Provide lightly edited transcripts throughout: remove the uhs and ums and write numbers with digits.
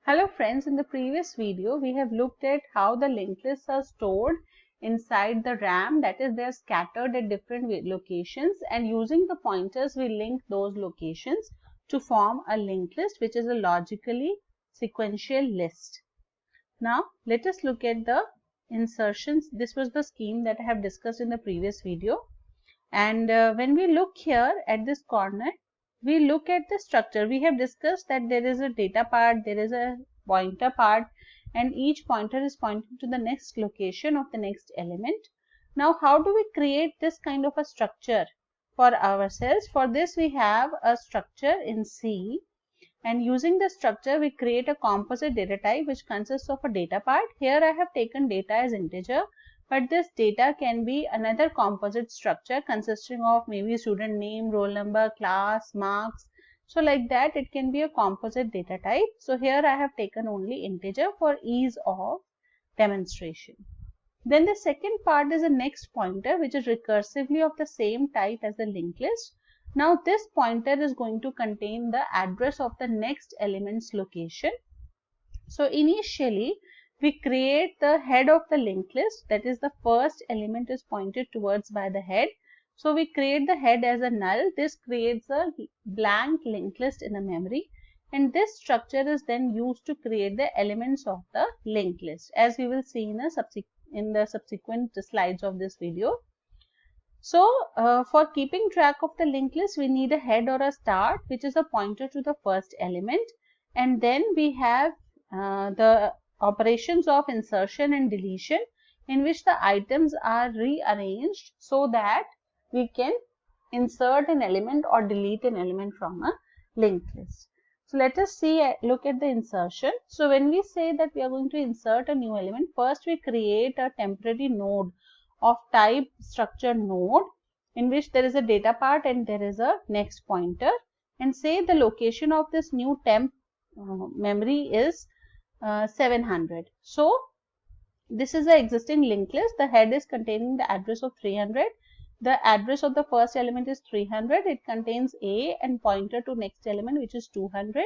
Hello friends, in the previous video we have looked at how the linked lists are stored inside the RAM, that is they are scattered at different locations, and using the pointers we link those locations to form a linked list, which is a logically sequential list. Now let us look at the insertions. This was the scheme that I have discussed in the previous video, and when we look here at this corner, we look at the structure. We have discussed that there is a data part, there is a pointer part, and each pointer is pointing to the next location of the next element. Now how do we create this kind of a structure for ourselves? For this we have a structure in C, and using the structure we create a composite data type which consists of a data part. Here I have taken data as integer, but this data can be another composite structure consisting of maybe student name, roll number, class, marks. So like that it can be a composite data type. So here I have taken only integer for ease of demonstration. Then the second part is a next pointer which is recursively of the same type as the linked list. Now this pointer is going to contain the address of the next element's location. So initially we create the head of the linked list, that is the first element is pointed towards by the head. So we create the head as a null. This creates a blank linked list in the memory, and this structure is then used to create the elements of the linked list, as we will see in the subsequent slides of this video. So for keeping track of the linked list, we need a head or a start, which is a pointer to the first element, and then we have the operations of insertion and deletion, in which the items are rearranged so that we can insert an element or delete an element from a linked list. So let us look at the insertion. So when we say that we are going to insert a new element, first we create a temporary node of type structure node, in which there is a data part and there is a next pointer, and say the location of this new temp memory is 700. So this is the existing linked list. The head is containing the address of 300. The address of the first element is 300. It contains A and pointer to next element, which is 200,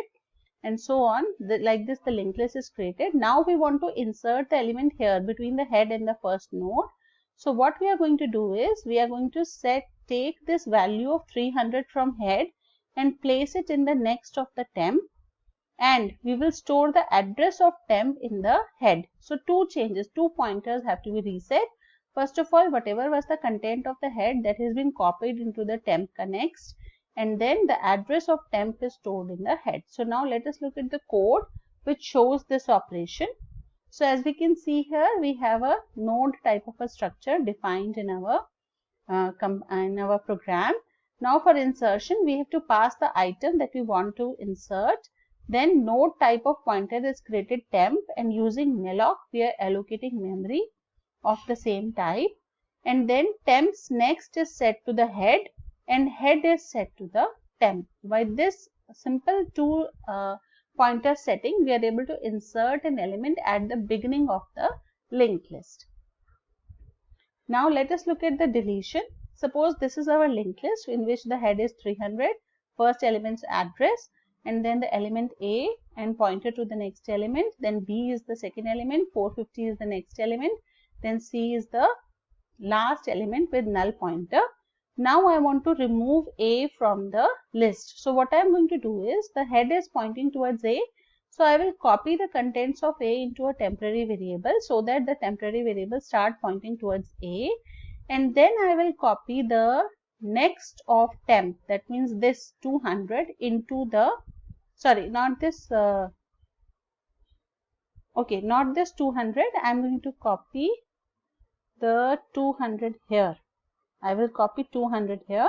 and so on. Like this the linked list is created. Now we want to insert the element here between the head and the first node. So what we are going to do is we are going to take this value of 300 from head and place it in the next of the temp, and we will store the address of temp in the head. So two changes, two pointers have to be reset. First of all, whatever was the content of the head, that has been copied into the temp next, and then the address of temp is stored in the head. So now let us look at the code which shows this operation. So as we can see here, we have a node type of a structure defined in our program. Now for insertion, we have to pass the item that we want to insert. Then node type of pointer is created temp, and using malloc we are allocating memory of the same type, and then temp's next is set to the head and head is set to the temp. By this simple two pointer setting, we are able to insert an element at the beginning of the linked list. Now let us look at the deletion. Suppose this is our linked list in which the head is 300, first element's address, and then the element A and pointer to the next element, then B is the second element, 450 is the next element, then C is the last element with null pointer. Now I want to remove A from the list. So what I am going to do is, the head is pointing towards A, so I will copy the contents of A into a temporary variable so that the temporary variable start pointing towards A, and then I will copy the next of temp, that means this 200 into the, sorry, not this, not this 200, I am going to copy the 200 here. I will copy 200 here,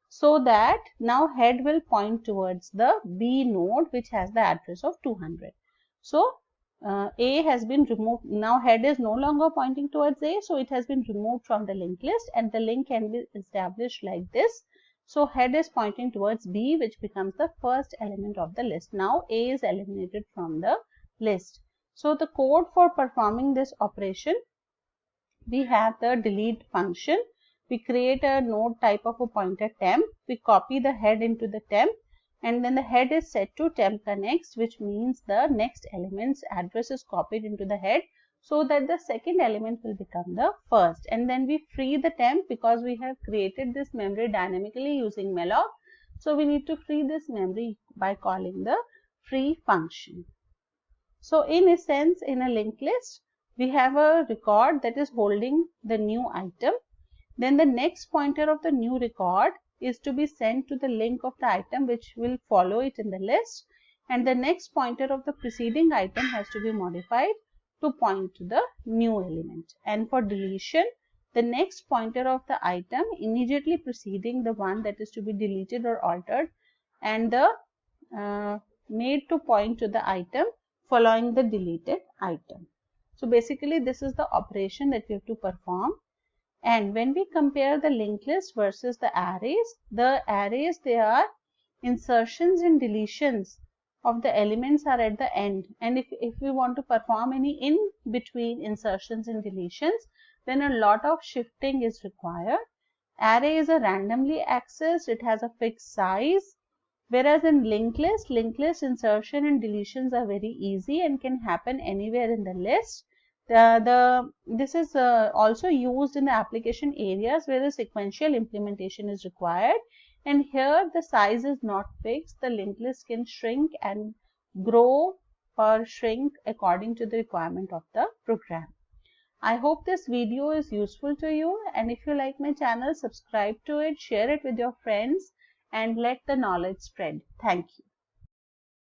so that now head will point towards the B node which has the address of 200. So A has been removed. Now head is no longer pointing towards A, so it has been removed from the linked list, and the link can be established like this. So head is pointing towards B, which becomes the first element of the list. Now A is eliminated from the list. So the code for performing this operation, we have the delete function. We create a node type of a pointer temp. We copy the head into the temp, and then the head is set to temp connects, which means the next element's address is copied into the head so that the second element will become the first. And then we free the temp because we have created this memory dynamically using malloc. So we need to free this memory by calling the free function. So in a sense, in a linked list, we have a record that is holding the new item. Then the next pointer of the new record is to be sent to the link of the item which will follow it in the list, and the next pointer of the preceding item has to be modified to point to the new element. And for deletion, the next pointer of the item immediately preceding the one that is to be deleted or altered, and the made to point to the item following the deleted item. So basically this is the operation that we have to perform. And when we compare the linked list versus the arrays they are insertions and deletions of the elements are at the end, and if we want to perform any in between insertions and deletions, then a lot of shifting is required. Array is a randomly accessed, it has a fixed size, whereas in linked list insertion and deletions are very easy and can happen anywhere in the list. This is also used in the application areas where the sequential implementation is required, and here the size is not fixed. The linked list can shrink and grow or shrink according to the requirement of the program. I hope this video is useful to you, and if you like my channel, subscribe to it, share it with your friends, and let the knowledge spread. Thank you.